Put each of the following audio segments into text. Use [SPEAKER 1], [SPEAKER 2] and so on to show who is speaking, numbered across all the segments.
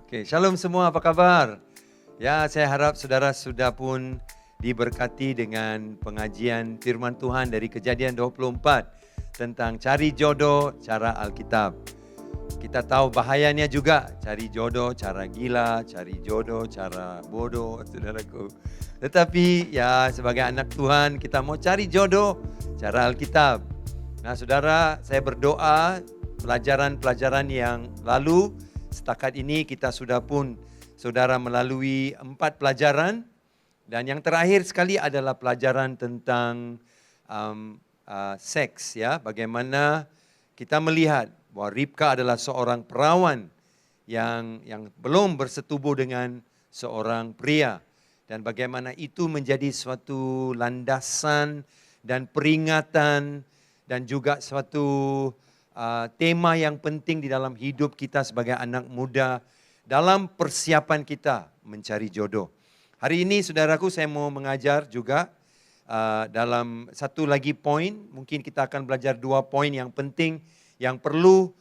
[SPEAKER 1] Oke, shalom semua, apa kabar? Ya, saya harap saudara sudah pun diberkati dengan pengajian firman Tuhan dari Kejadian 24 tentang cari jodoh cara Alkitab. Kita tahu bahayanya juga cari jodoh cara gila, cari jodoh cara bodoh, saudaraku. Tetapi ya sebagai anak Tuhan kita mau cari jodoh cara Alkitab. Nah, saudara, saya berdoa pelajaran-pelajaran yang lalu setakat ini kita sudah pun saudara melalui 4 pelajaran dan yang terakhir sekali adalah pelajaran tentang seks ya, bagaimana kita melihat bahwa Ribka adalah seorang perawan yang belum bersetubuh dengan seorang pria dan bagaimana itu menjadi suatu landasan dan peringatan dan juga suatu tema yang penting di dalam hidup kita sebagai anak muda dalam persiapan kita mencari jodoh. Hari ini saudaraku saya mau mengajar juga dalam satu lagi poin. Mungkin kita akan belajar 2 poin yang penting yang perlu,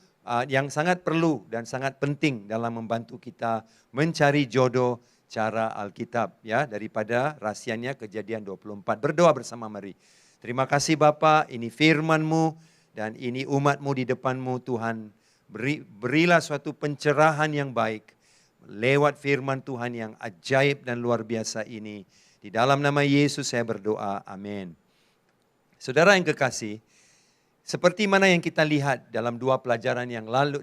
[SPEAKER 1] yang sangat perlu dan sangat penting dalam membantu kita mencari jodoh cara Alkitab ya, daripada rahasianya Kejadian 24. Berdoa bersama mari. Terima kasih Bapa, ini firman-Mu. Dan ini umat-Mu di depan-Mu Tuhan, berilah suatu pencerahan yang baik lewat firman Tuhan yang ajaib dan luar biasa ini. Di dalam nama Yesus saya berdoa, amin. Saudara yang kekasih, seperti mana yang kita lihat dalam 2 pelajaran yang lalu,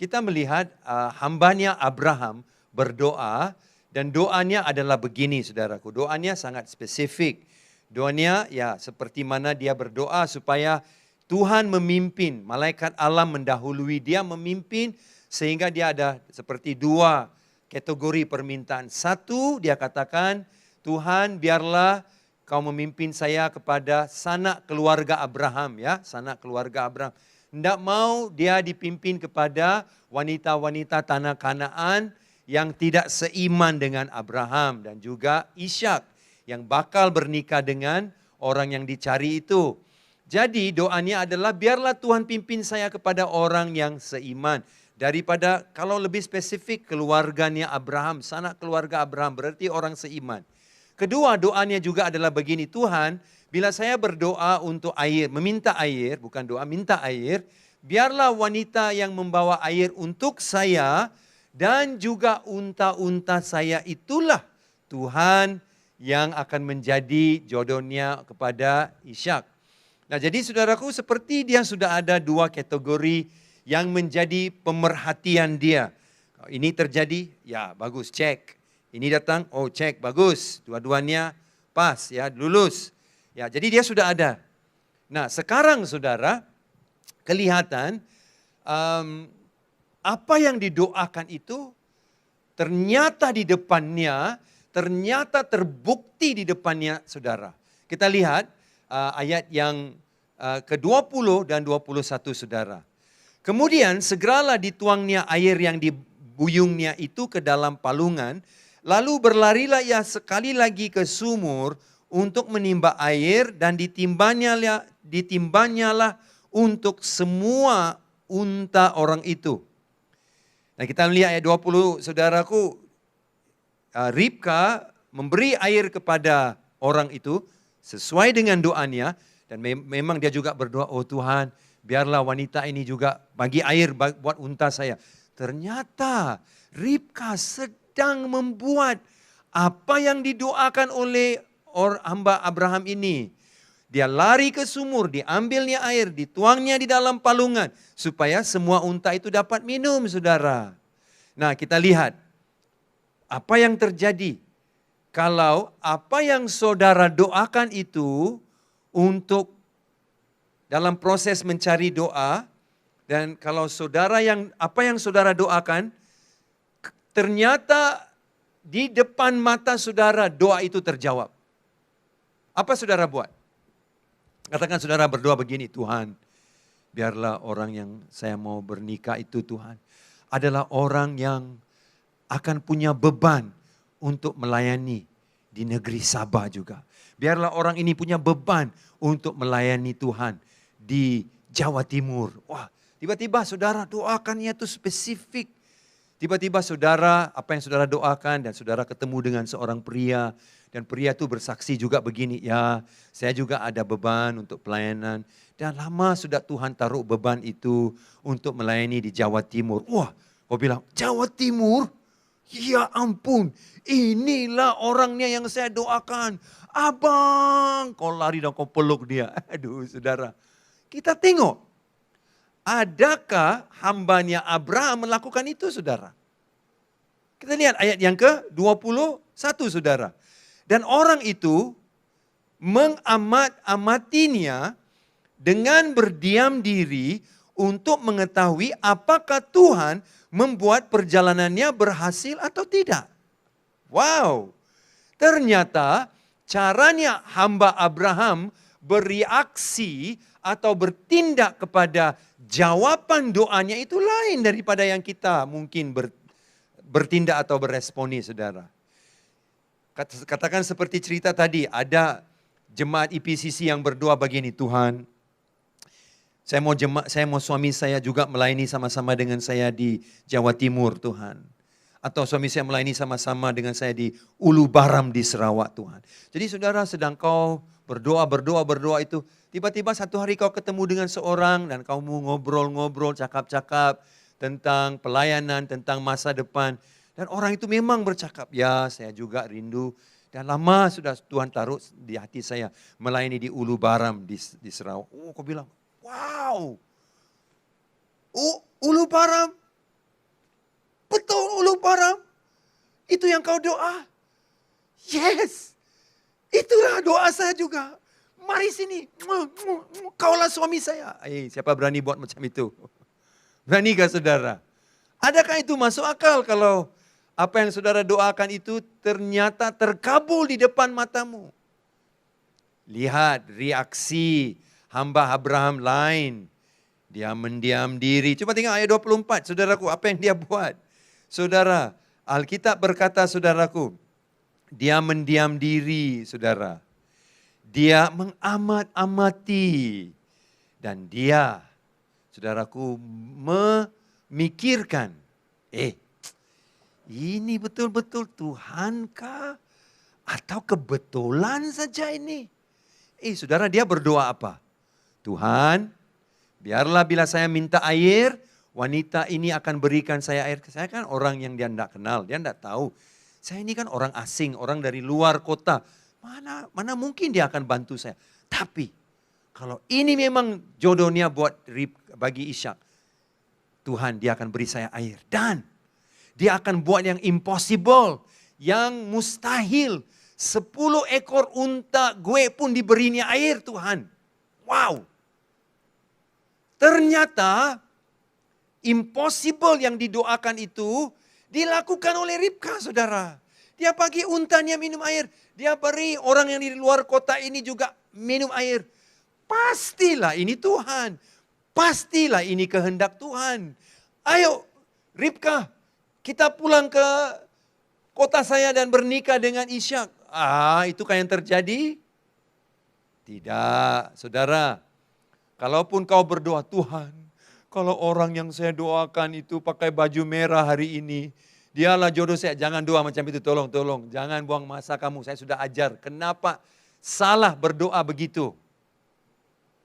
[SPEAKER 1] kita melihat hambanya Abraham berdoa dan doanya adalah begini saudaraku, doanya sangat spesifik. Doanya ya seperti mana dia berdoa supaya Tuhan memimpin, malaikat Allah mendahului dia memimpin sehingga dia ada seperti 2 kategori permintaan. Satu dia katakan, Tuhan biarlah kau memimpin saya kepada sanak keluarga Abraham ya, sanak keluarga Abraham. Tidak mau dia dipimpin kepada wanita-wanita tanah Kanaan yang tidak seiman dengan Abraham dan juga Ishak yang bakal bernikah dengan orang yang dicari itu. Jadi doanya adalah biarlah Tuhan pimpin saya kepada orang yang seiman. Daripada kalau lebih spesifik keluarganya Abraham, sanak keluarga Abraham berarti orang seiman. Kedua doanya juga adalah begini, Tuhan bila saya berdoa untuk air, meminta air, bukan doa minta air, biarlah wanita yang membawa air untuk saya dan juga unta-unta saya itulah Tuhan yang akan menjadi jodohnya kepada Ishak. Nah jadi saudaraku seperti dia sudah ada 2 kategori yang menjadi pemerhatian dia. Kalau ini terjadi, ya bagus, cek. Ini datang, oh cek, bagus. Dua-duanya pas, ya lulus. Ya jadi dia sudah ada. Nah sekarang saudara, kelihatan apa yang didoakan itu ternyata di depannya, ternyata terbukti di depannya saudara. Kita lihat ayat yang ke-20 dan 21 saudara. Kemudian segeralah dituangnya air yang dibuyungnya itu ke dalam palungan. Lalu berlarilah ia sekali lagi ke sumur untuk menimba air dan ditimbanyalah untuk semua unta orang itu. Nah kita melihat ayat 20 saudaraku. Ribka memberi air kepada orang itu sesuai dengan doanya dan memang dia juga berdoa, oh Tuhan biarlah wanita ini juga bagi air buat unta saya. Ternyata Ribka sedang membuat apa yang didoakan oleh hamba Abraham ini. Dia lari ke sumur, diambilnya air, dituangnya di dalam palungan supaya semua unta itu dapat minum saudara. Nah kita lihat. Apa yang terjadi kalau apa yang saudara doakan itu untuk dalam proses mencari doa dan kalau apa yang saudara doakan ternyata di depan mata saudara doa itu terjawab. Apa saudara buat? Katakan saudara berdoa begini, Tuhan biarlah orang yang saya mau bernikah itu Tuhan adalah orang yang akan punya beban untuk melayani di negeri Sabah juga. Biarlah orang ini punya beban untuk melayani Tuhan di Jawa Timur. Wah, Tiba-tiba saudara doakannya itu spesifik. Tiba-tiba saudara, apa yang saudara doakan dan saudara ketemu dengan seorang pria. Dan pria itu bersaksi juga begini, ya saya juga ada beban untuk pelayanan. Dan lama sudah Tuhan taruh beban itu untuk melayani di Jawa Timur. Wah, kau bilang, Jawa Timur? Ya ampun, inilah orangnya yang saya doakan. Abang, kau lari dan kau peluk dia. Aduh saudara, kita tengok. Adakah hambanya Abraham melakukan itu saudara? Kita lihat ayat yang ke-21 saudara. Dan orang itu mengamatinya dengan berdiam diri untuk mengetahui apakah Tuhan membuat perjalanannya berhasil atau tidak. Wow, ternyata caranya hamba Abraham bereaksi atau bertindak kepada jawaban doanya itu lain daripada yang kita mungkin bertindak atau beresponi saudara. Katakan seperti cerita tadi, ada jemaat IPCC yang berdoa begini, Tuhan, saya mau suami saya juga melayani sama-sama dengan saya di Jawa Timur Tuhan. Atau suami saya melayani sama-sama dengan saya di Ulu Baram di Sarawak Tuhan. Jadi saudara sedang kau berdoa itu, tiba-tiba satu hari kau ketemu dengan seorang dan kau mau ngobrol-ngobrol, cakap-cakap tentang pelayanan, tentang masa depan. Dan orang itu memang bercakap, ya saya juga rindu. Dan lama sudah Tuhan taruh di hati saya melayani di Ulu Baram di Sarawak. Oh, kau bilang, wow, Ulu Baram, betul Ulu Baram, itu yang kau doa. Yes, itulah doa saya juga. Mari sini, kaulah suami saya. Siapa berani buat macam itu? Berani gak saudara? Adakah itu masuk akal kalau apa yang saudara doakan itu ternyata terkabul di depan matamu? Lihat reaksi hamba Abraham lain. Dia mendiam diri. Coba tengok ayat 24, saudaraku, apa yang dia buat? Saudara, Alkitab berkata saudaraku, dia mendiam diri, saudara. Dia mengamat-amati. Dan dia, saudaraku, memikirkan, ini betul-betul Tuhankah? Atau kebetulan saja ini? Saudara, dia berdoa apa? Tuhan, biarlah bila saya minta air, wanita ini akan berikan saya air. Saya kan orang yang dia tidak kenal, dia tidak tahu. Saya ini kan orang asing, orang dari luar kota. Mana mungkin dia akan bantu saya. Tapi kalau ini memang jodohnya bagi Ishak, Tuhan dia akan beri saya air. Dan dia akan buat yang impossible, yang mustahil. 10 ekor unta gue pun diberinya air Tuhan. Wow. Ternyata impossible yang didoakan itu dilakukan oleh Ribka saudara. Dia bagi untanya minum air. Dia beri orang yang di luar kota ini juga minum air. Pastilah ini Tuhan. Pastilah ini kehendak Tuhan. Ayo Ribka, kita pulang ke kota saya dan bernikah dengan Ishak. Itukah yang terjadi? Tidak, saudara. Kalaupun kau berdoa, Tuhan, kalau orang yang saya doakan itu pakai baju merah hari ini, dialah jodoh saya. Jangan doa macam itu, tolong. Jangan buang masa kamu, saya sudah ajar. Kenapa salah berdoa begitu?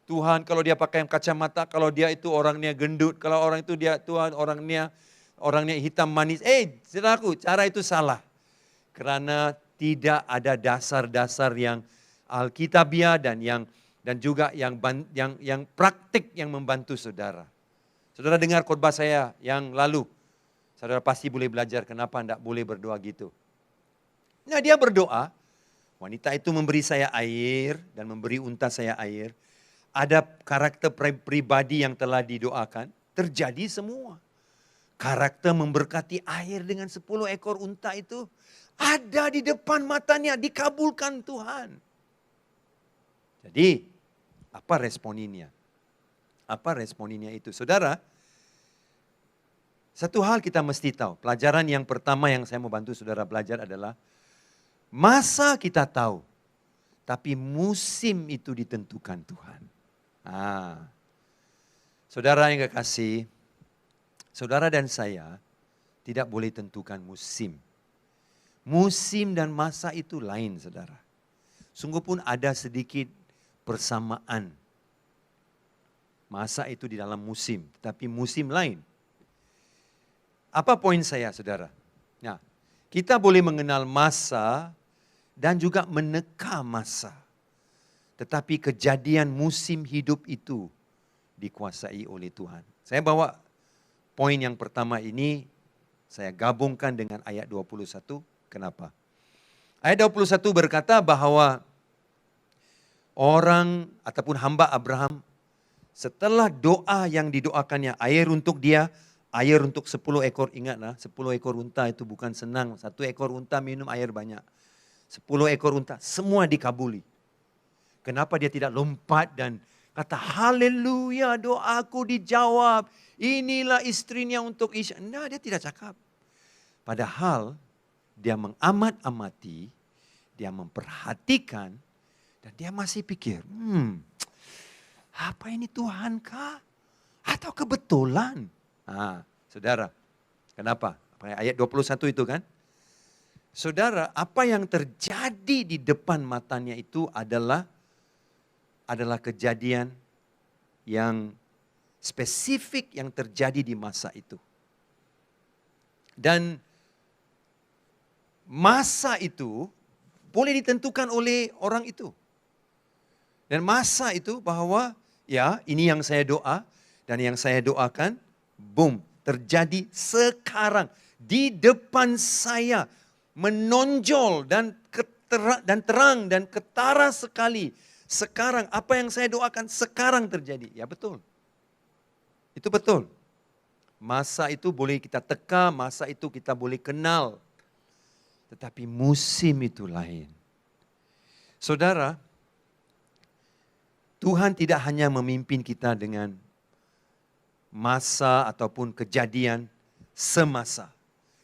[SPEAKER 1] Tuhan, kalau dia pakai kacamata, kalau dia itu orangnya gendut, kalau orang itu dia Tuhan orangnya hitam manis. Saudaraku, cara itu salah. Karena tidak ada dasar-dasar yang alkitabiah dan juga yang praktik yang membantu saudara. Saudara dengar khotbah saya yang lalu. Saudara pasti boleh belajar kenapa tidak boleh berdoa gitu. Nah, dia berdoa, wanita itu memberi saya air dan memberi unta saya air. Ada karakter pribadi yang telah didoakan, terjadi semua. Karakter memberkati air dengan 10 ekor unta itu ada di depan matanya, dikabulkan Tuhan. Jadi, apa responinya? Apa responinya itu? Saudara, satu hal kita mesti tahu. Pelajaran yang pertama yang saya mau bantu saudara belajar adalah masa kita tahu, tapi musim itu ditentukan Tuhan. Saudara yang kekasih, saudara dan saya tidak boleh tentukan musim. Musim dan masa itu lain, saudara. Sungguh pun ada sedikit persamaan. Masa itu di dalam musim, tetapi musim lain. Apa poin saya, saudara? Nah, kita boleh mengenal masa dan juga meneka masa. Tetapi kejadian musim hidup itu dikuasai oleh Tuhan. Saya bawa poin yang pertama ini, saya gabungkan dengan ayat 21. Kenapa? Ayat 21 berkata bahwa orang ataupun hamba Abraham setelah doa yang didoakannya, air untuk dia, air untuk 10 ekor, ingatlah 10 ekor unta itu bukan senang. 1 ekor unta minum air banyak. 10 ekor unta, semua dikabuli. Kenapa dia tidak lompat dan kata haleluya doaku dijawab. Inilah istrinya untuk Ishak. Nah, dia tidak cakap. Padahal dia mengamat-amati, dia memperhatikan, dan dia masih pikir, apa ini Tuhan kah? Atau kebetulan? Saudara, kenapa? Ayat 21 itu kan? Saudara, apa yang terjadi di depan matanya itu adalah kejadian yang spesifik yang terjadi di masa itu. Dan masa itu boleh ditentukan oleh orang itu. Dan masa itu bahwa ya ini yang saya doa dan yang saya doakan, boom, terjadi sekarang di depan saya, menonjol dan terang dan ketara sekali. Sekarang apa yang saya doakan sekarang terjadi. Ya betul. Itu betul. Masa itu boleh kita teka, masa itu kita boleh kenal. Tetapi musim itu lain. Saudara, Tuhan tidak hanya memimpin kita dengan masa ataupun kejadian semasa.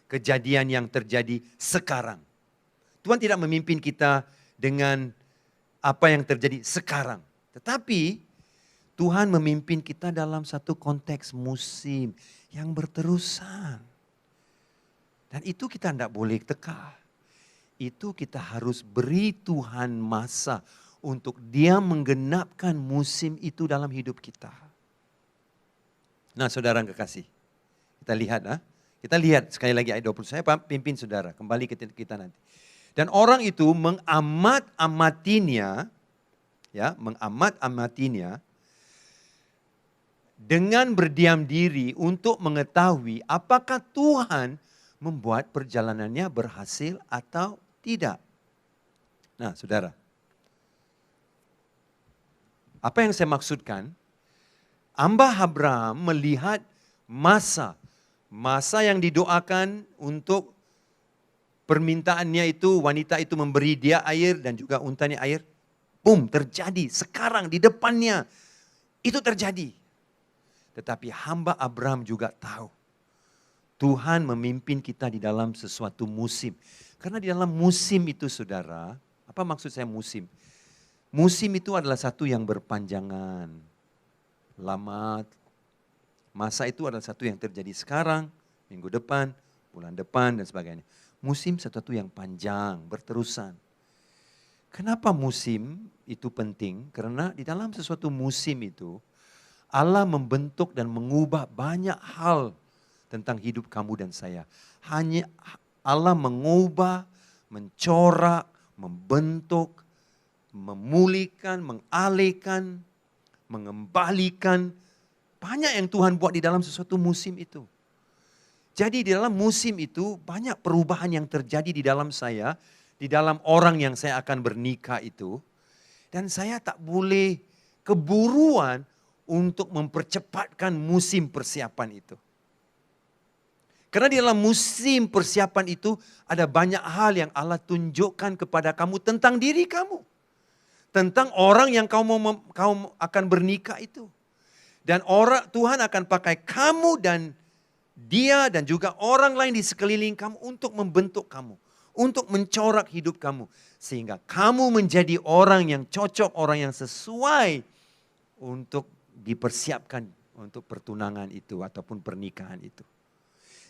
[SPEAKER 1] Kejadian yang terjadi sekarang. Tuhan tidak memimpin kita dengan apa yang terjadi sekarang. Tetapi Tuhan memimpin kita dalam satu konteks musim yang berterusan. Dan itu kita tidak boleh teka. Itu kita harus beri Tuhan masa untuk dia menggenapkan musim itu dalam hidup kita. Nah saudara yang kekasih, kita lihat. Kita lihat sekali lagi ayat 20. Saya pimpin saudara, kembali ke kita nanti. Dan orang itu mengamat-amatinya, ya, mengamat-amatinya dengan berdiam diri untuk mengetahui apakah Tuhan membuat perjalanannya berhasil atau tidak. Nah, saudara, apa yang saya maksudkan? Hamba Abraham melihat masa yang didoakan untuk permintaannya itu, wanita itu memberi dia air dan juga untanya air. Boom, terjadi sekarang di depannya. Itu terjadi. Tetapi hamba Abraham juga tahu. Tuhan memimpin kita di dalam sesuatu musim. Karena di dalam musim itu saudara, apa maksud saya musim? Musim itu adalah satu yang berpanjangan. Lama, masa itu adalah satu yang terjadi sekarang, minggu depan, bulan depan dan sebagainya. Musim sesuatu yang panjang, berterusan. Kenapa musim itu penting? Karena di dalam sesuatu musim itu, Allah membentuk dan mengubah banyak hal tentang hidup kamu dan saya. Hanya Allah mengubah, mencorak, membentuk, memulihkan, mengalihkan, mengembalikan. Banyak yang Tuhan buat di dalam sesuatu musim itu. Jadi di dalam musim itu banyak perubahan yang terjadi di dalam saya, di dalam orang yang saya akan bernikah itu. Dan saya tak boleh keburuan untuk mempercepatkan musim persiapan itu. Karena di dalam musim persiapan itu ada banyak hal yang Allah tunjukkan kepada kamu tentang diri kamu. Tentang orang yang kau akan bernikah itu. Dan Tuhan akan pakai kamu dan dia dan juga orang lain di sekeliling kamu untuk membentuk kamu. Untuk mencorak hidup kamu. Sehingga kamu menjadi orang yang cocok, orang yang sesuai untuk dipersiapkan untuk pertunangan itu ataupun pernikahan itu.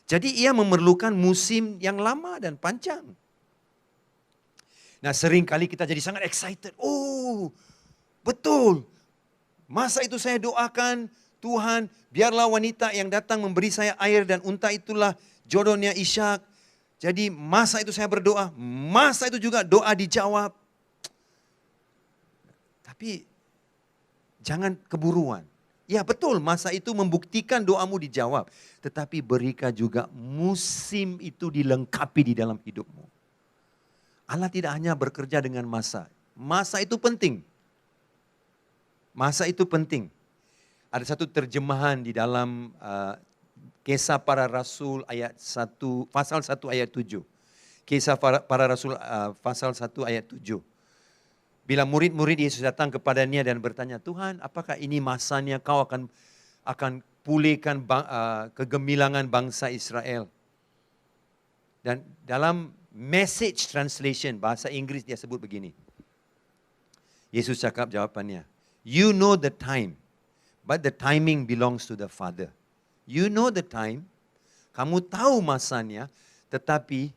[SPEAKER 1] Jadi ia memerlukan musim yang lama dan panjang. Nah, sering kali kita jadi sangat excited. Oh, betul. Masa itu saya doakan, Tuhan, biarlah wanita yang datang memberi saya air dan unta itulah jodohnya Ishak. Jadi masa itu saya berdoa, masa itu juga doa dijawab. Tapi jangan keburuan. Ya betul, masa itu membuktikan doamu dijawab. Tetapi berikan juga musim itu dilengkapi di dalam hidupmu. Allah tidak hanya bekerja dengan masa. Masa itu penting. Masa itu penting. Ada satu terjemahan di dalam Kisah Para Rasul ayat 1, pasal 1 ayat 7. Kisah Para Rasul pasal 1 ayat 7. Bila murid-murid Yesus datang kepadanya dan bertanya, Tuhan, apakah ini masanya kau akan pulihkan kegemilangan bangsa Israel? Dan dalam Message Translation, bahasa Inggris dia sebut begini. Yesus cakap jawapannya, you know the time, but the timing belongs to the Father. You know the time, kamu tahu masanya, tetapi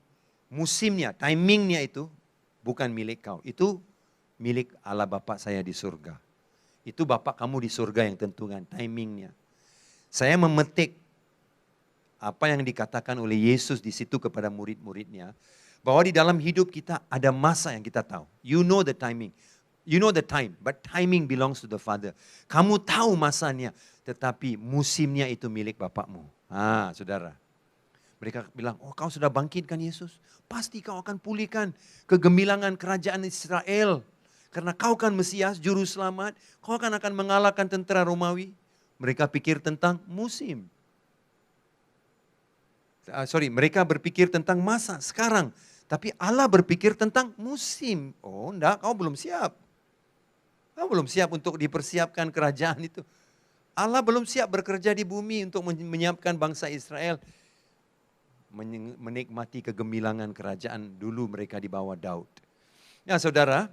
[SPEAKER 1] musimnya, timingnya itu bukan milik kau. Itu milik Allah Bapa saya di surga. Itu Bapa kamu di surga yang tentukan timingnya. Saya memetik apa yang dikatakan oleh Yesus di situ kepada murid-muridnya, bahwa di dalam hidup kita ada masa yang kita tahu. You know the timing. You know the time, but timing belongs to the Father. Kamu tahu masanya, tetapi musimnya itu milik Bapakmu. Saudara. Mereka bilang, oh kau sudah bangkitkan Yesus. Pasti kau akan pulihkan kegemilangan kerajaan Israel. Karena kau kan Mesias, Juru Selamat. Kau akan mengalahkan tentara Romawi. Mereka pikir tentang musim. Mereka berpikir tentang masa sekarang. Tapi Allah berpikir tentang musim. Oh enggak, kau belum siap. Kau belum siap untuk dipersiapkan kerajaan itu. Allah belum siap bekerja di bumi untuk menyiapkan bangsa Israel. Menikmati kegemilangan kerajaan dulu mereka di bawah Daud. Ya saudara,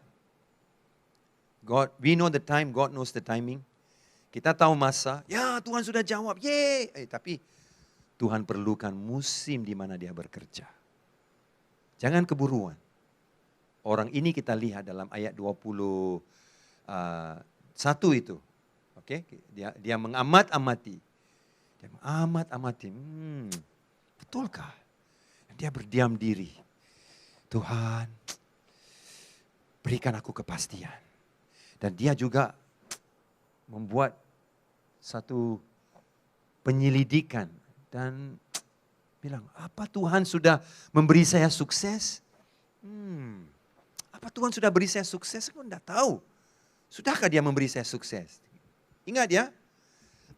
[SPEAKER 1] we know the time, God knows the timing. Kita tahu masa, ya Tuhan sudah jawab, yeay. Tapi Tuhan perlukan musim di mana dia bekerja. Jangan keburuan. Orang ini kita lihat dalam ayat 21 itu. Oke, dia mengamat-amati. Dia mengamat-amati. Betulkah? Dia berdiam diri. Tuhan, berikan aku kepastian. Dan dia juga membuat satu penyelidikan dan bilang, apa Tuhan sudah memberi saya sukses? Apa Tuhan sudah beri saya sukses? Aku tidak tahu. Sudahkah dia memberi saya sukses? Ingat ya,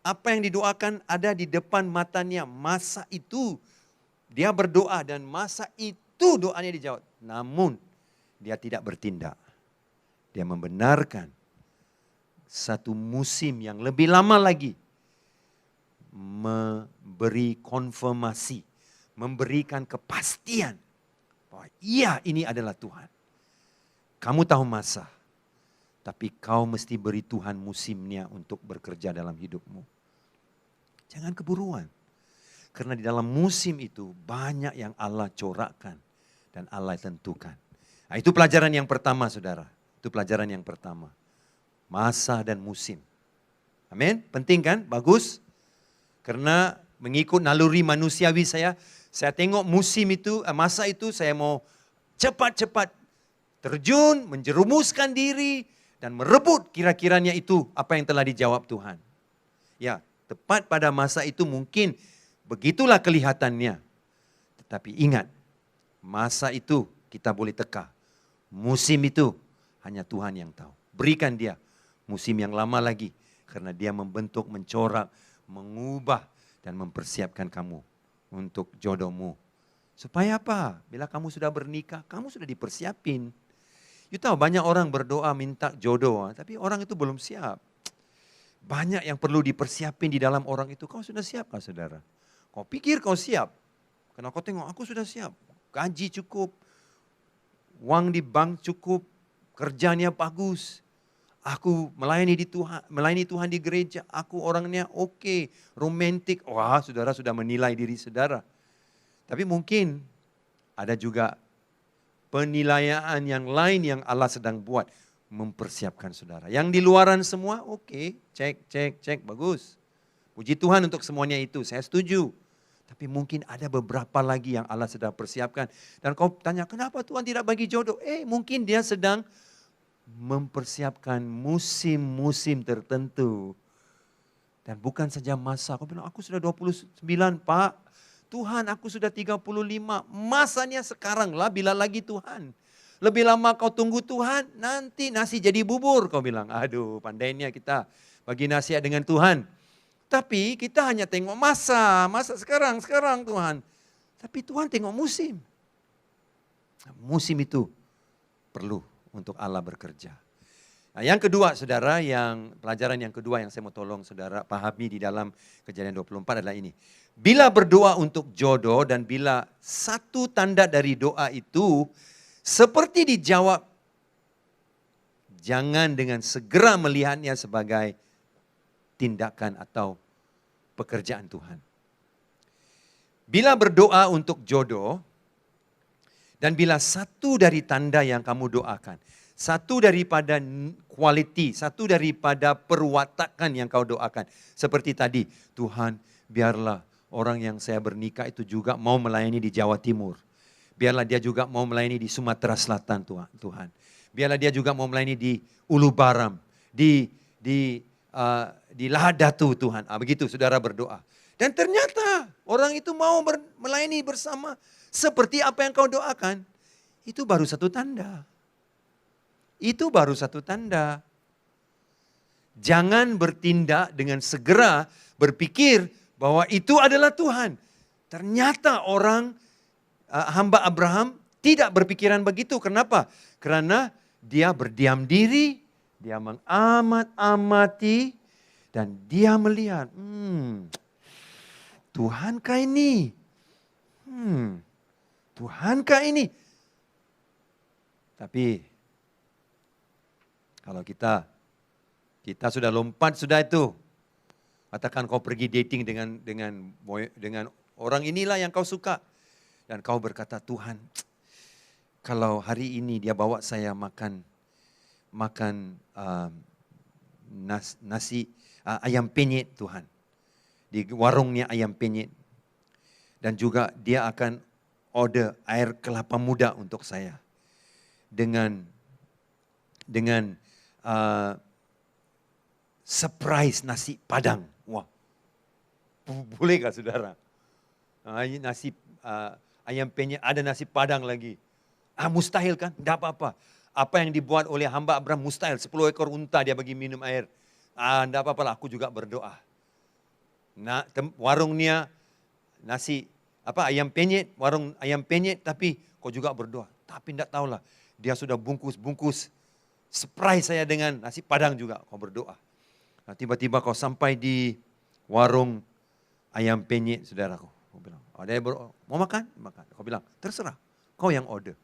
[SPEAKER 1] apa yang didoakan ada di depan matanya. Masa itu dia berdoa dan masa itu doanya dijawab. Namun dia tidak bertindak. Dia membenarkan satu musim yang lebih lama lagi. Memberi konfirmasi, memberikan kepastian bahwa iya ini adalah Tuhan. Kamu tahu masa, tapi kau mesti beri Tuhan musimnya untuk bekerja dalam hidupmu. Jangan keburuan. Karena di dalam musim itu banyak yang Allah corakkan dan Allah tentukan. Nah, itu pelajaran yang pertama saudara. Itu pelajaran yang pertama. Masa dan musim. Amin? Penting kan? Bagus. Karena mengikut naluri manusiawi saya tengok musim itu, masa itu saya mau cepat-cepat terjun, menjerumuskan diri, dan merebut kira-kiranya itu apa yang telah dijawab Tuhan. Ya, tepat pada masa itu mungkin begitulah kelihatannya. Tetapi ingat, masa itu kita boleh teka. Musim itu hanya Tuhan yang tahu. Berikan dia musim yang lama lagi. Karena dia membentuk, mencorak, mengubah dan mempersiapkan kamu untuk jodohmu. Supaya apa? Bila kamu sudah bernikah, kamu sudah dipersiapin. You tahu banyak orang berdoa minta jodoh, tapi orang itu belum siap. Banyak yang perlu dipersiapin di dalam orang itu. Kau sudah siap kah saudara? Kau pikir kau siap? Karena kau tengok aku sudah siap. Gaji cukup, uang di bank cukup, kerjanya bagus. Aku melayani Tuhan di gereja, aku orangnya oke, romantik. Wah, saudara sudah menilai diri saudara. Tapi mungkin ada juga penilaian yang lain yang Allah sedang buat, mempersiapkan saudara. Yang di luaran semua oke, cek, bagus. Puji Tuhan untuk semuanya itu, saya setuju. Tapi mungkin ada beberapa lagi yang Allah sedang persiapkan. Dan kau tanya, kenapa Tuhan tidak bagi jodoh? Mungkin dia sedang mempersiapkan musim-musim tertentu. Dan bukan saja masa. Aku bilang, aku sudah 29 Pak. Tuhan, aku sudah 35. Masanya sekarang lah, bila lagi Tuhan. Lebih lama kau tunggu Tuhan, nanti nasi jadi bubur. Kau bilang, aduh pandainya kita bagi nasihat dengan Tuhan. Tapi kita hanya tengok masa sekarang Tuhan. Tapi Tuhan tengok musim. Musim itu perlu untuk Allah bekerja. Nah, yang kedua saudara, pelajaran yang kedua yang saya mau tolong saudara pahami di dalam Kejadian 24 adalah ini. Bila berdoa untuk jodoh dan bila satu tanda dari doa itu seperti dijawab, jangan dengan segera melihatnya sebagai tindakan atau pekerjaan Tuhan. Bila berdoa untuk jodoh, dan bila satu dari tanda yang kamu doakan, satu daripada quality, satu daripada perwatakan yang kau doakan. Seperti tadi, Tuhan biarlah orang yang saya bernikah itu juga mau melayani di Jawa Timur. Biarlah dia juga mau melayani di Sumatera Selatan Tuhan. Biarlah dia juga mau melayani di Ulu Baram, di Lahadatu Tuhan. Begitu saudara berdoa. Dan ternyata orang itu mau melayani bersama seperti apa yang kau doakan. Itu baru satu tanda. Itu baru satu tanda. Jangan bertindak dengan segera berpikir bahwa itu adalah Tuhan. Ternyata orang hamba Abraham tidak berpikiran begitu. Kenapa? Karena dia berdiam diri, dia mengamat-amati, dan dia melihat, Tuhankah ini? Tuhankah ini? Tapi kalau kita sudah lompat sudah itu. Katakan kau pergi dating dengan orang inilah yang kau suka. Dan kau berkata, Tuhan, kalau hari ini dia bawa saya makan nasi ayam penyet Tuhan. Di warungnya ayam penyet. Dan juga dia akan order air kelapa muda untuk saya. Dengan surprise nasi padang. Wah, boleh gak saudara? Nasi ayam penyet, ada nasi padang lagi. Mustahil kan? Tidak apa-apa. Apa yang dibuat oleh hamba Abraham mustahil. 10 ekor unta dia bagi minum air. Tidak apa-apa lah, aku juga berdoa. Warungnya ayam penyet, warung ayam penyet, tapi kau juga berdoa. Tapi tidak tahulah, dia sudah bungkus surprise saya dengan nasi padang juga, kau berdoa. Nah, tiba-tiba kau sampai di warung ayam penyet, saudaraku. Kau bilang, dia mau makan? Makan. Kau bilang, terserah, kau yang order.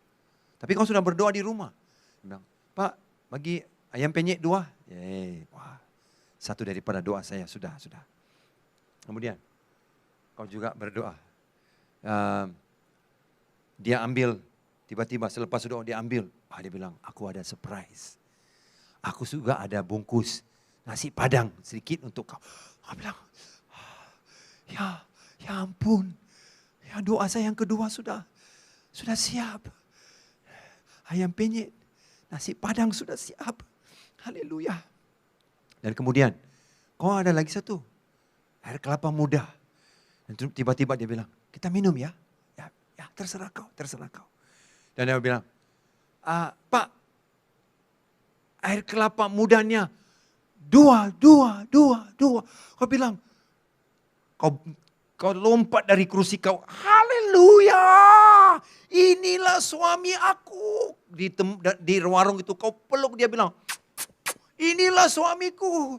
[SPEAKER 1] Tapi kau sudah berdoa di rumah. Bilang, Pak, bagi ayam penyet 2. Wah, satu daripada doa saya, sudah. Kemudian, kau juga berdoa. Dia ambil, tiba-tiba selepas doa dia ambil. Dia bilang, aku ada surprise. Aku juga ada bungkus nasi padang sedikit untuk kau. Kau bilang, ya ampun. Ya doa saya yang kedua sudah siap. Ayam penyet, nasi padang sudah siap. Haleluya. Dan kemudian, kau ada lagi satu. Air kelapa muda. Dan tiba-tiba dia bilang, kita minum ya. Ya terserah kau. Dan dia bilang, Pak, air kelapa mudanya 2. Kau bilang, kau lompat dari kursi kau. Haleluya. Inilah suami aku. Di warung itu kau peluk, dia bilang, inilah suamiku.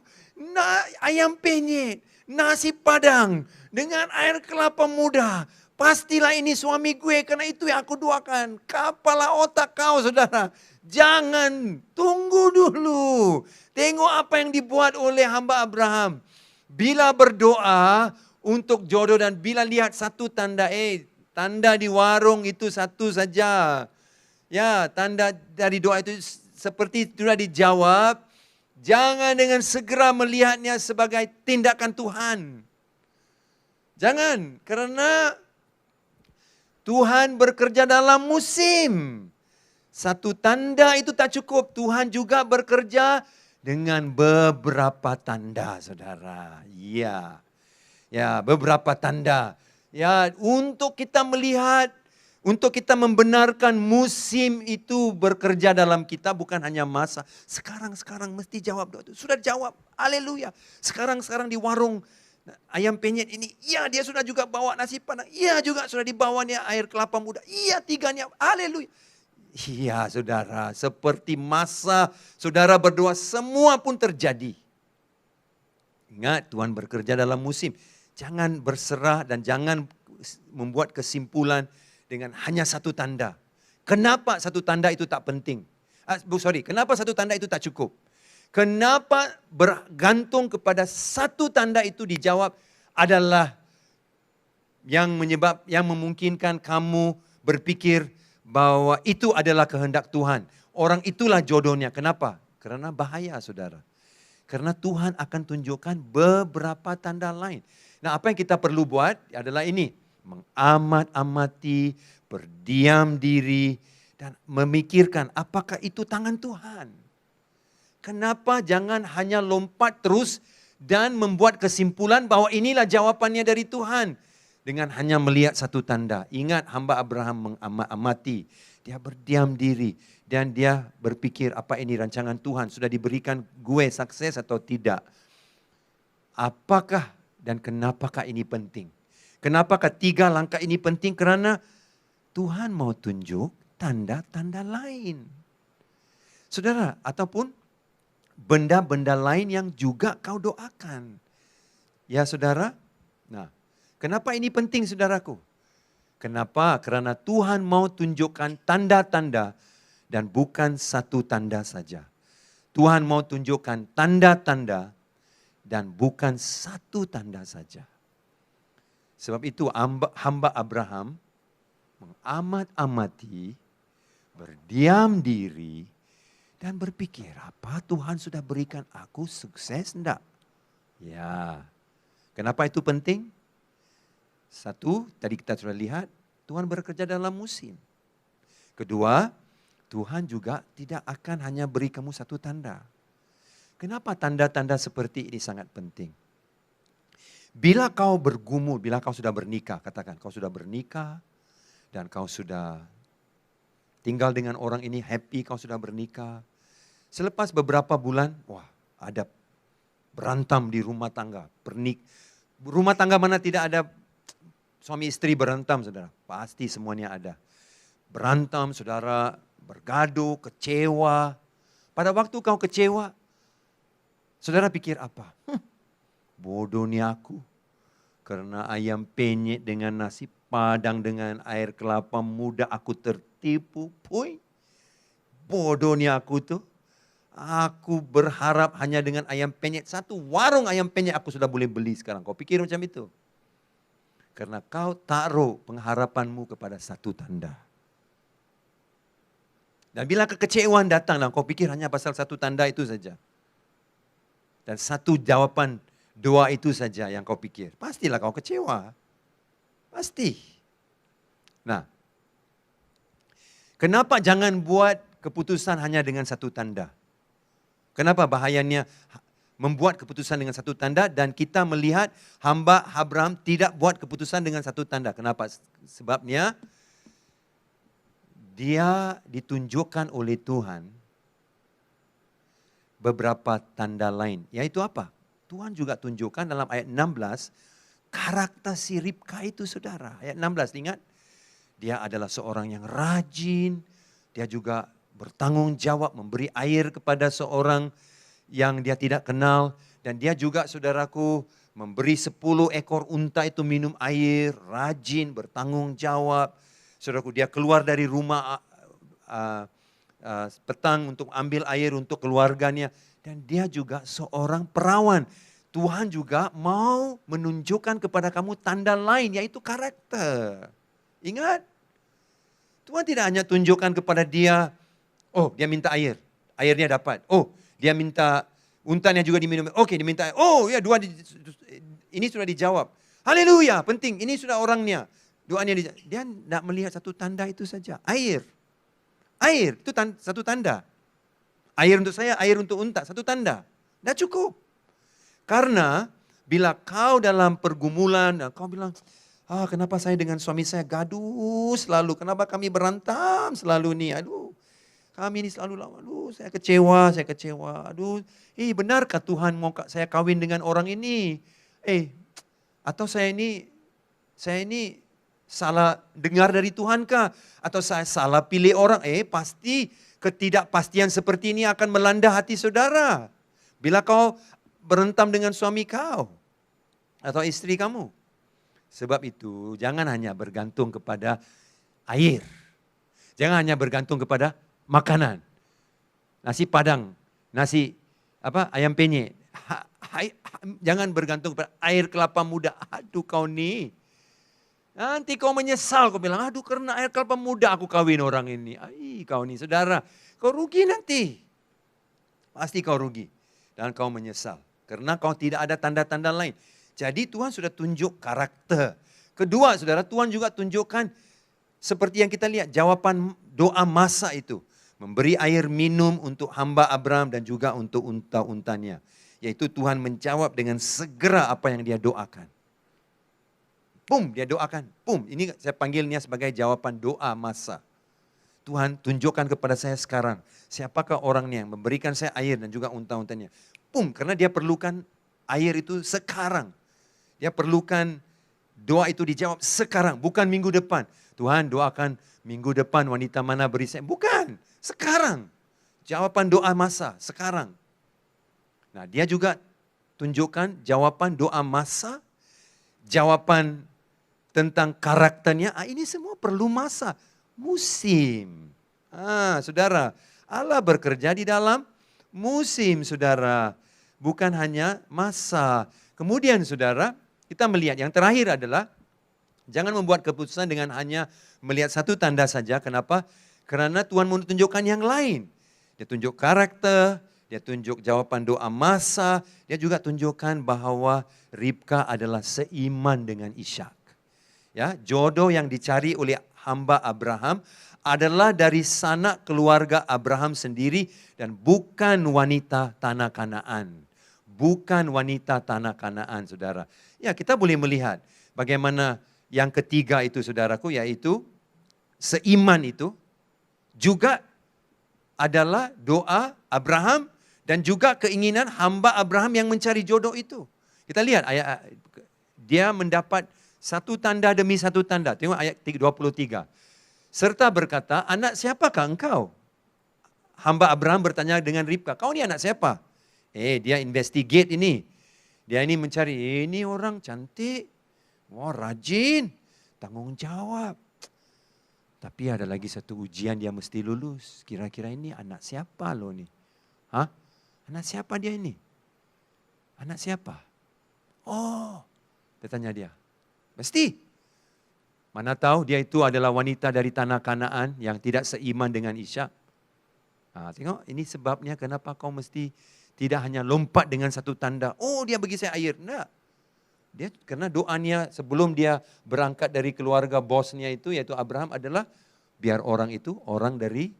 [SPEAKER 1] Ayam penyet, nasi padang dengan air kelapa muda. Pastilah ini suami gue, karena itu yang aku doakan. Kapalah otak kau saudara. Jangan, tunggu dulu. Tengok apa yang dibuat oleh hamba Abraham. Bila berdoa untuk jodoh dan bila lihat satu tanda, tanda di warung itu satu saja. Ya, tanda dari doa itu seperti sudah dijawab. Jangan dengan segera melihatnya sebagai tindakan Tuhan. Jangan, karena Tuhan bekerja dalam musim. Satu tanda itu tak cukup. Tuhan juga bekerja dengan beberapa tanda, saudara. Iya. Ya, beberapa tanda. Ya, untuk kita melihat, untuk kita membenarkan musim itu bekerja dalam kita, bukan hanya masa. Sekarang mesti jawab doa itu. Sudah jawab, haleluya. Sekarang di warung ayam penyet ini, iya dia sudah juga bawa nasi padang, iya juga sudah dibawanya air kelapa muda, iya tiganya, haleluya. Iya saudara, seperti masa saudara berdoa semua pun terjadi. Ingat, Tuhan bekerja dalam musim. Jangan berserah dan jangan membuat kesimpulan dengan hanya satu tanda. Kenapa satu tanda itu tak penting? Kenapa satu tanda itu tak cukup? Kenapa bergantung kepada satu tanda itu dijawab adalah yang memungkinkan kamu berpikir bahwa itu adalah kehendak Tuhan. Orang itulah jodohnya. Kenapa? Karena bahaya saudara. Karena Tuhan akan tunjukkan beberapa tanda lain. Nah, apa yang kita perlu buat adalah ini. Mengamat-amati, berdiam diri, dan memikirkan apakah itu tangan Tuhan. Kenapa jangan hanya lompat terus dan membuat kesimpulan bahwa inilah jawabannya dari Tuhan. Dengan hanya melihat satu tanda. Ingat, hamba Abraham mengamati. Dia berdiam diri. Dan dia berpikir, apa ini rancangan Tuhan? Sudah diberikan gue sukses atau tidak? Apakah dan kenapakah ini penting? Kenapakah 3 langkah ini penting? Karena Tuhan mau tunjuk tanda-tanda lain. Saudara, ataupun benda-benda lain yang juga kau doakan. Ya saudara, nah kenapa ini penting saudaraku? Kenapa? Karena Tuhan mau tunjukkan tanda-tanda dan bukan satu tanda saja. Tuhan mau tunjukkan tanda-tanda dan bukan satu tanda saja. Sebab itu hamba Abraham mengamat-amati, berdiam diri, dan berpikir, apa Tuhan sudah berikan aku sukses enggak? Ya, kenapa itu penting? Satu, tadi kita sudah lihat, Tuhan bekerja dalam musim. Kedua, Tuhan juga tidak akan hanya beri kamu satu tanda. Kenapa tanda-tanda seperti ini sangat penting? Bila kau bergumul, bila kau sudah bernikah, katakan kau sudah bernikah dan kau sudah tinggal dengan orang ini, happy kau sudah bernikah. Selepas beberapa bulan, wah ada berantem di rumah tangga. Rumah tangga mana tidak ada suami istri berantem saudara? Pasti semuanya ada. Berantem saudara, bergaduh, kecewa. Pada waktu kau kecewa, saudara pikir apa? Bodoh nih aku. Karena ayam penyet dengan nasi padang dengan air kelapa muda aku tertipu. Puy, bodoh nih aku tuh. Aku berharap hanya dengan ayam penyet. Satu warung ayam penyet aku sudah boleh beli sekarang. Kau pikir macam itu? Karena kau taruh pengharapanmu kepada satu tanda. Dan bila kekecewaan datang, kau pikir hanya pasal satu tanda itu saja. Dan satu jawaban doa itu saja yang kau pikir. Pastilah kau kecewa. Pasti. Nah, kenapa jangan buat keputusan hanya dengan satu tanda? Kenapa bahayanya membuat keputusan dengan satu tanda dan kita melihat hamba Abraham tidak buat keputusan dengan satu tanda. Kenapa? Sebabnya dia ditunjukkan oleh Tuhan beberapa tanda lain. Yaitu apa? Tuhan juga tunjukkan dalam ayat 16 karakter si Ribka itu saudara. Ayat 16 ingat? Dia adalah seorang yang rajin. Dia juga bertanggung jawab memberi air kepada seorang yang dia tidak kenal. Dan dia juga saudaraku memberi 10 ekor unta itu minum air, rajin, bertanggung jawab. Saudaraku, dia keluar dari rumah petang untuk ambil air untuk keluarganya. Dan dia juga seorang perawan. Tuhan juga mau menunjukkan kepada kamu tanda lain, yaitu karakter. Ingat, Tuhan tidak hanya tunjukkan kepada dia, oh dia minta air, airnya dapat. Oh dia minta untanya juga diminum, oke diminta air. Oh ya ini sudah dijawab. Haleluya, penting, ini sudah orangnya. Doanya dia tidak melihat satu tanda itu saja, air. Air itu satu tanda. Air untuk saya, air untuk unta, satu tanda. Tidak cukup. Karena bila kau dalam pergumulan, kau bilang, kenapa saya dengan suami saya gaduh selalu, kenapa kami berantem selalu nih, aduh kami ini selalu lama, aduh saya kecewa, aduh benarkah Tuhan mau saya kawin dengan orang ini? Atau saya ini salah dengar dari Tuhan kah? Atau saya salah pilih orang? Pasti ketidakpastian seperti ini akan melanda hati saudara. Bila kau berentam dengan suami kau atau istri kamu. Sebab itu jangan hanya bergantung kepada air. Jangan hanya bergantung kepada makanan. Nasi padang, ayam penyet. Jangan bergantung kepada air kelapa muda. Aduh kau nih. Nanti kau menyesal, kau bilang, aduh karena air kelapa muda aku kawin orang ini. Kau nih saudara, kau rugi nanti. Pasti kau rugi dan kau menyesal. Karena kau tidak ada tanda-tanda lain. Jadi Tuhan sudah tunjuk karakter. Kedua saudara, Tuhan juga tunjukkan seperti yang kita lihat jawaban doa Masa itu. Memberi air minum untuk hamba Abraham dan juga untuk unta-untanya. Yaitu Tuhan menjawab dengan segera apa yang dia doakan. Dia doakan. Ini saya panggilnya sebagai jawaban doa Masa. Tuhan tunjukkan kepada saya sekarang. Siapakah orangnya yang memberikan saya air dan juga unta-untanya. Karena dia perlukan air itu sekarang. Dia perlukan doa itu dijawab sekarang. Bukan minggu depan. Tuhan doakan minggu depan wanita mana beri saya. Bukan. Sekarang. Jawaban doa Masa. Sekarang. Nah dia juga tunjukkan jawaban doa Masa. Jawaban tentang karakternya. Ini semua perlu masa. Musim. Saudara. Allah bekerja di dalam musim saudara. Bukan hanya masa. Kemudian saudara, kita melihat yang terakhir adalah jangan membuat keputusan dengan hanya melihat satu tanda saja. Kenapa? Karena Tuhan mau tunjukkan yang lain. Dia tunjuk karakter, dia tunjuk jawaban doa Masa, dia juga tunjukkan bahwa Ribka adalah seiman dengan Ishak. Ya, jodoh yang dicari oleh hamba Abraham adalah dari sanak keluarga Abraham sendiri dan bukan wanita tanah Kanaan. Bukan wanita tanah Kanaan, saudara. Ya, kita boleh melihat bagaimana yang ketiga itu, saudaraku, yaitu seiman itu juga adalah doa Abraham dan juga keinginan hamba Abraham yang mencari jodoh itu. Kita lihat dia mendapat satu tanda demi satu tanda. Tengok ayat 23. Serta berkata, anak siapakah engkau? Hamba Abraham bertanya dengan Ribka, kau ini anak siapa? Dia investigate ini. Dia ini mencari, ini orang cantik. Wah rajin, tanggung jawab. Tapi ada lagi satu ujian dia mesti lulus. Kira-kira ini anak siapa lo nih? Anak siapa dia ini? Anak siapa? Dia tanya dia. Mesti. Mana tahu dia itu adalah wanita dari tanah Kanaan yang tidak seiman dengan Ishak. Tengok ini sebabnya kenapa kau mesti tidak hanya lompat dengan satu tanda. Dia bagi saya air. Enggak. Dia karena doanya sebelum dia berangkat dari keluarga bosnya itu yaitu Abraham adalah biar orang itu orang dari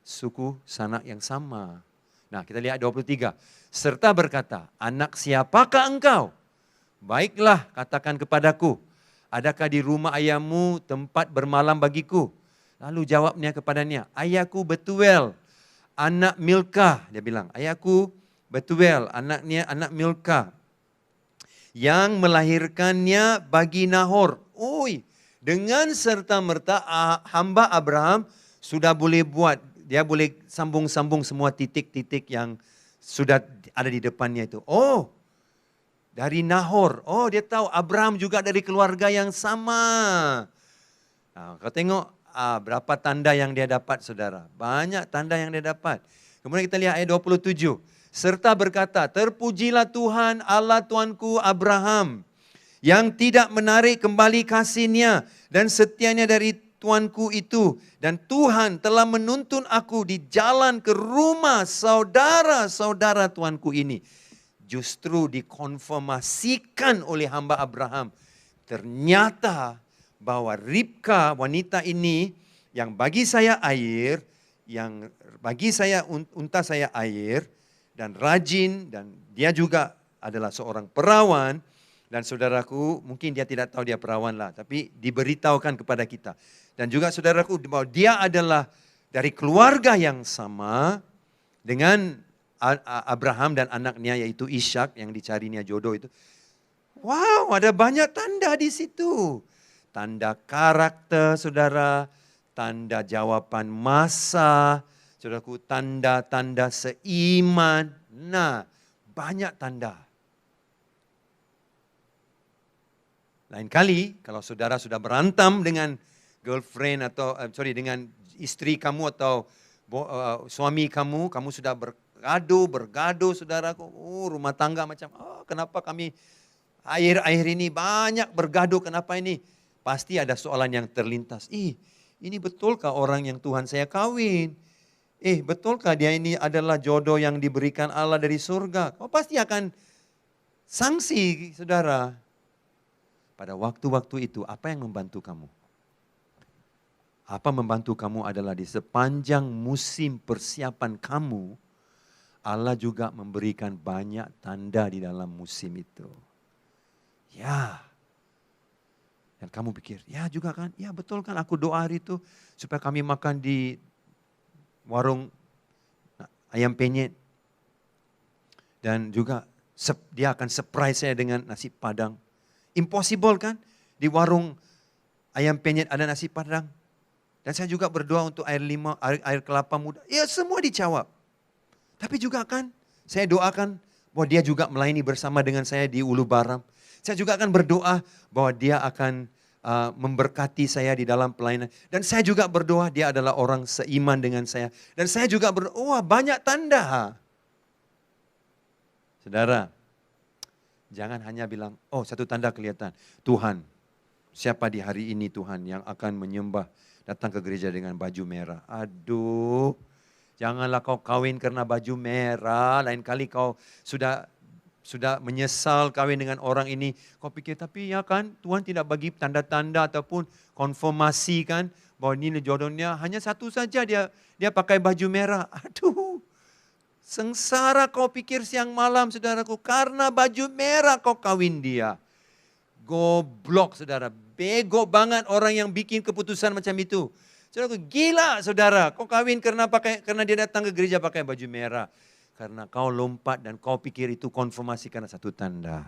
[SPEAKER 1] suku sanak yang sama. Nah, kita lihat 23. Serta berkata, anak siapakah engkau? Baiklah, katakan kepadaku, adakah di rumah ayahmu tempat bermalam bagiku? Lalu jawabnya kepadanya, ayahku Betuel, anak Milka. Dia bilang, ayahku Betuel, anak Milka. Yang melahirkannya bagi Nahor. Dengan serta-merta hamba Abraham sudah boleh buat. Dia boleh sambung-sambung semua titik-titik yang sudah ada di depannya itu. dari Nahor. Oh, dia tahu Abraham juga dari keluarga yang sama. Nah, kau tengok berapa tanda yang dia dapat, saudara. Banyak tanda yang dia dapat. Kemudian kita lihat ayat 27. Serta berkata, terpujilah Tuhan Allah Tuanku Abraham, yang tidak menarik kembali kasihnya dan setianya dari Tuanku itu. Dan Tuhan telah menuntun aku di jalan ke rumah saudara-saudara Tuanku ini. Justru dikonfirmasikan oleh hamba Abraham. Ternyata bahwa Ribka, wanita ini yang bagi saya air, yang bagi saya unta saya air, dan rajin, dan dia juga adalah seorang perawan. Dan saudaraku, mungkin dia tidak tahu dia perawan lah, tapi diberitahukan kepada kita. Dan juga saudaraku, bahwa dia adalah dari keluarga yang sama dengan Abraham dan anaknya yaitu Ishak yang dicarinya jodoh itu. Wow, ada banyak tanda di situ. Tanda karakter saudara, tanda jawaban masa, saudaraku, tanda-tanda seiman. Nah, banyak tanda. Lain kali kalau saudara sudah berantem dengan girlfriend atau dengan istri kamu atau suami kamu, kamu sudah bergaduh saudaraku. Rumah tangga macam, kenapa kami akhir-akhir ini banyak bergaduh, kenapa ini? Pasti ada soalan yang terlintas. Ini betulkah orang yang Tuhan saya kawin? Betulkah dia ini adalah jodoh yang diberikan Allah dari surga? Kau pasti akan sanksi, saudara. Pada waktu-waktu itu, apa yang membantu kamu? Apa membantu kamu adalah di sepanjang musim persiapan kamu, Allah juga memberikan banyak tanda di dalam musim itu. Ya. Dan kamu pikir, ya juga kan, ya betul kan aku doa hari itu supaya kami makan di warung ayam penyet. Dan juga dia akan surprise saya dengan nasi padang. Impossible kan? Di warung ayam penyet ada nasi padang. Dan saya juga berdoa untuk air kelapa muda. Ya semua dijawab. Tapi juga kan saya doakan bahwa dia juga melayani bersama dengan saya di Ulu Baram. Saya juga akan berdoa bahwa dia akan memberkati saya di dalam pelayanan. Dan saya juga berdoa dia adalah orang seiman dengan saya. Dan saya juga berdoa, banyak tanda. Saudara, jangan hanya bilang, satu tanda kelihatan. Tuhan, siapa di hari ini Tuhan yang akan menyembah, datang ke gereja dengan baju merah. Aduh, janganlah kau kawin karena baju merah. Lain kali kau sudah menyesal kawin dengan orang ini. Kau pikir, tapi ya kan Tuhan tidak bagi tanda-tanda ataupun konfirmasi kan. Bahwa ini jodohnya hanya satu saja dia pakai baju merah. Aduh. Sengsara kau pikir siang malam saudaraku, karena baju merah kau kawin dia. Goblok saudara, bego banget orang yang bikin keputusan macam itu. Saudaraku, gila saudara, kau kawin karena dia datang ke gereja pakai baju merah. Karena kau lompat dan kau pikir itu konfirmasi karena satu tanda.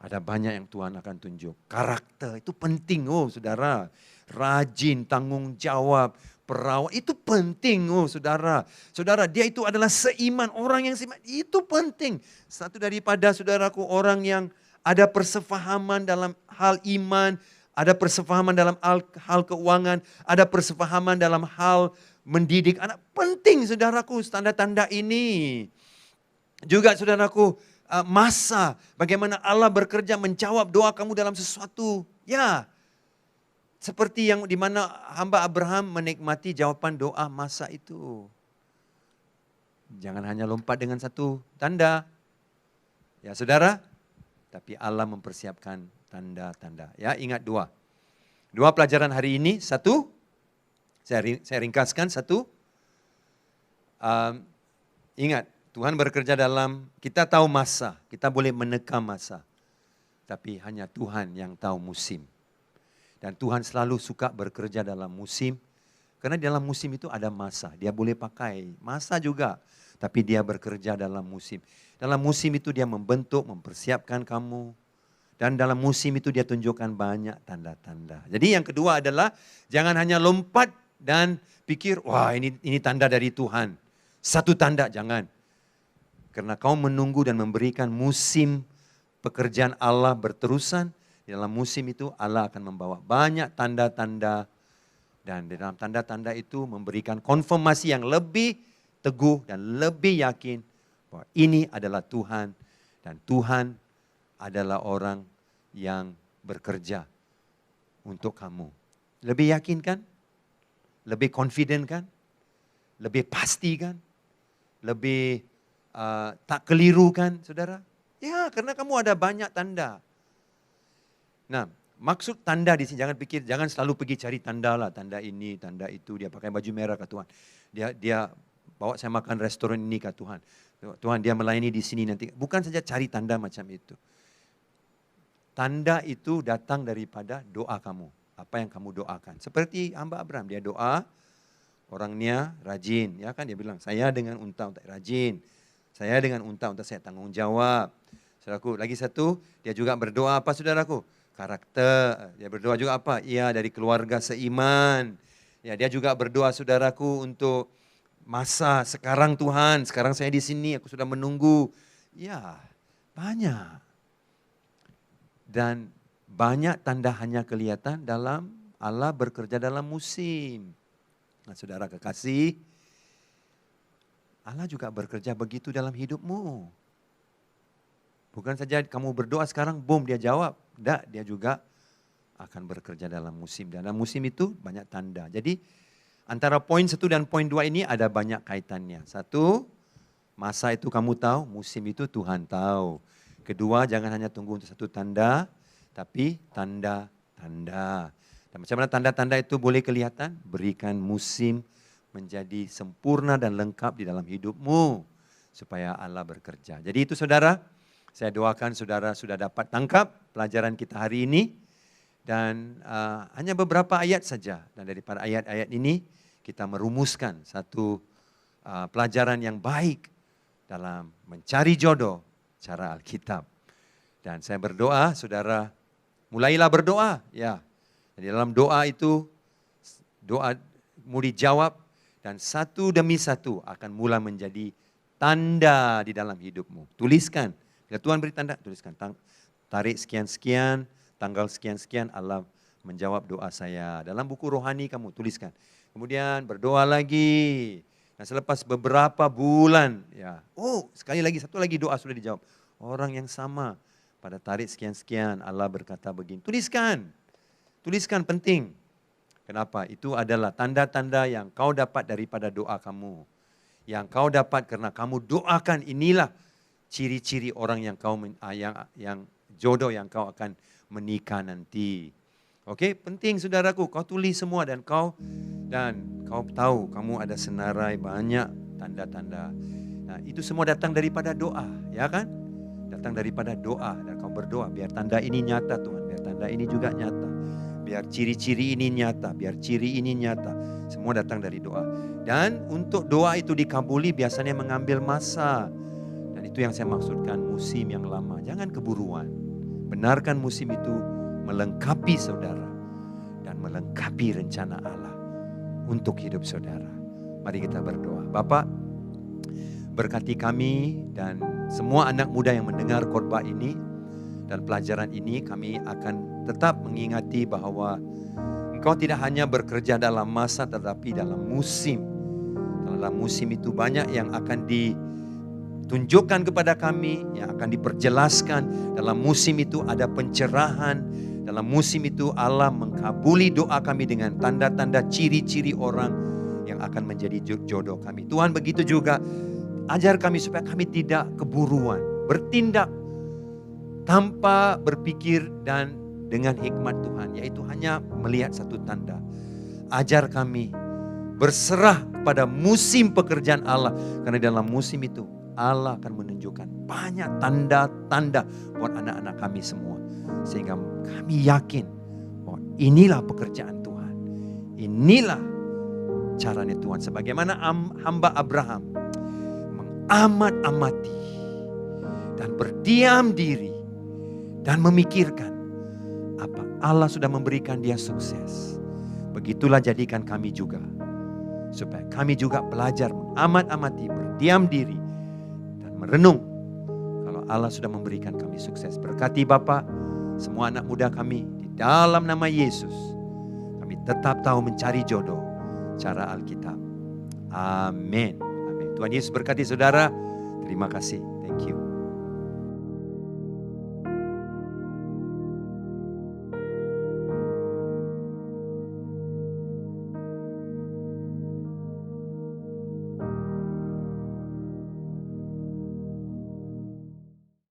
[SPEAKER 1] Ada banyak yang Tuhan akan tunjuk. Karakter itu penting saudara. Rajin, tanggung jawab, perawat itu penting saudara. Saudara, dia itu adalah seiman, orang yang seiman itu penting. Satu daripada saudaraku orang yang ada persefahaman dalam hal iman, ada persefahaman dalam hal keuangan, ada persefahaman dalam hal mendidik anak. Penting saudaraku tanda-tanda ini. Juga saudaraku masa bagaimana Allah bekerja menjawab doa kamu dalam sesuatu. Ya, seperti yang dimana hamba Abraham menikmati jawaban doa masa itu. Jangan hanya lompat dengan satu tanda. Ya saudara, tapi Allah mempersiapkan tanda-tanda. Ya, ingat dua pelajaran hari ini. Satu, saya ringkaskan satu. Ingat, Tuhan bekerja kita tahu masa, kita boleh menekan masa. Tapi hanya Tuhan yang tahu musim. Dan Tuhan selalu suka bekerja dalam musim. Karena dalam musim itu ada masa. Dia boleh pakai masa juga. Tapi dia bekerja dalam musim. Dalam musim itu dia membentuk, mempersiapkan kamu. Dan dalam musim itu dia tunjukkan banyak tanda-tanda. Jadi yang kedua adalah jangan hanya lompat dan pikir, wah ini tanda dari Tuhan. Satu tanda, jangan. Karena kau menunggu dan memberikan musim pekerjaan Allah berterusan, di dalam musim itu Allah akan membawa banyak tanda-tanda. Dan di dalam tanda-tanda itu memberikan konfirmasi yang lebih teguh dan lebih yakin bahwa ini adalah Tuhan. Dan Tuhan adalah orang yang bekerja untuk kamu. Lebih yakin kan? Lebih confident kan? Lebih pasti kan? Lebih tak keliru kan, saudara? Ya, karena kamu ada banyak tanda. Nah, maksud tanda di sini, jangan selalu pergi cari tanda lah. Tanda ini, tanda itu, dia pakai baju merah ke Tuhan. Dia bawa saya makan restoran ini ke Tuhan. Tuhan dia melayani di sini nanti. Bukan saja cari tanda macam itu. Tanda itu datang daripada doa kamu. Apa yang kamu doakan. Seperti hamba Abraham, dia doa, orangnya rajin. Ya kan, dia bilang, saya dengan unta rajin. Saya dengan unta saya tanggung jawab. Saudaraku, lagi satu, dia juga berdoa apa saudaraku? Karakter. Dia berdoa juga apa? Ia dari keluarga seiman. Ya, dia juga berdoa saudaraku untuk masa sekarang Tuhan, sekarang saya di sini, aku sudah menunggu. Ya, banyak. Dan banyak tanda hanya kelihatan dalam Allah bekerja dalam musim. Nah, saudara kekasih, Allah juga bekerja begitu dalam hidupmu. Bukan saja kamu berdoa sekarang, boom dia jawab. Tidak, dia juga akan bekerja dalam musim. Dalam musim itu banyak tanda. Jadi antara poin 1 dan poin 2 ini ada banyak kaitannya. 1, masa itu kamu tahu, musim itu Tuhan tahu. Kedua, jangan hanya tunggu untuk satu tanda, tapi tanda-tanda. Dan macam mana tanda-tanda itu boleh kelihatan? Berikan musim menjadi sempurna dan lengkap di dalam hidupmu. Supaya Allah bekerja. Jadi itu saudara, saya doakan saudara sudah dapat tangkap pelajaran kita hari ini. Dan hanya beberapa ayat saja. Dan daripada ayat-ayat ini kita merumuskan satu pelajaran yang baik dalam mencari jodoh cara Alkitab. Dan saya berdoa saudara mulailah berdoa. Ya. Di dalam doa itu doa mau dijawab dan satu demi satu akan mulai menjadi tanda di dalam hidupmu. Tuliskan. Bila Tuhan beri tanda, tuliskan. Tarik sekian-sekian, tanggal sekian-sekian Allah menjawab doa saya. Dalam buku rohani kamu tuliskan. Kemudian berdoa lagi. Dan selepas beberapa bulan, ya, sekali lagi, satu lagi doa sudah dijawab. Orang yang sama pada tarik sekian-sekian Allah berkata begini. Tuliskan. Tuliskan penting. Kenapa? Itu adalah tanda-tanda yang kau dapat daripada doa kamu. Yang kau dapat karena kamu doakan inilah ciri-ciri orang yang yang jodoh yang kau akan menikah nanti. Oke, penting saudaraku, kau tulis semua dan kau tahu kamu ada senarai banyak tanda-tanda. Nah, itu semua datang daripada doa, ya kan? Datang daripada doa dan kau berdoa biar tanda ini nyata Tuhan, biar tanda ini juga nyata. Biar ciri-ciri ini nyata, biar ciri ini nyata. Semua datang dari doa. Dan untuk doa itu dikabuli biasanya mengambil masa. Dan itu yang saya maksudkan musim yang lama. Jangan keburuan. Benarkan musim itu melengkapi saudara. Dan melengkapi rencana Allah untuk hidup saudara. Mari kita berdoa. Bapak, berkati kami dan semua anak muda yang mendengar khotbah ini. Dan pelajaran ini kami akan tetap mengingati bahwa Engkau tidak hanya bekerja dalam masa tetapi dalam musim. Dalam musim itu banyak yang akan ditunjukkan kepada kami, yang akan diperjelaskan. Dalam musim itu ada pencerahan. Dalam musim itu Allah mengkabuli doa kami dengan tanda-tanda ciri-ciri orang yang akan menjadi jodoh kami. Tuhan begitu juga ajar kami supaya kami tidak keburuan, bertindak tanpa berpikir dan dengan hikmat Tuhan, yaitu hanya melihat satu tanda. Ajar kami berserah pada musim pekerjaan Allah. Karena dalam musim itu Allah akan menunjukkan banyak tanda-tanda buat anak-anak kami semua. Sehingga kami yakin bahwa inilah pekerjaan Tuhan. Inilah caranya Tuhan. Sebagaimana hamba Abraham mengamat-amati dan berdiam diri dan memikirkan apa Allah sudah memberikan dia sukses. Begitulah jadikan kami juga. Supaya kami juga belajar mengamat-amati, berdiam diri dan merenung. Kalau Allah sudah memberikan kami sukses. Berkati Bapa, semua anak muda kami di dalam nama Yesus. Kami tetap tahu mencari jodoh cara Alkitab. Amin. Amin. Tuhan Yesus berkati saudara. Terima kasih.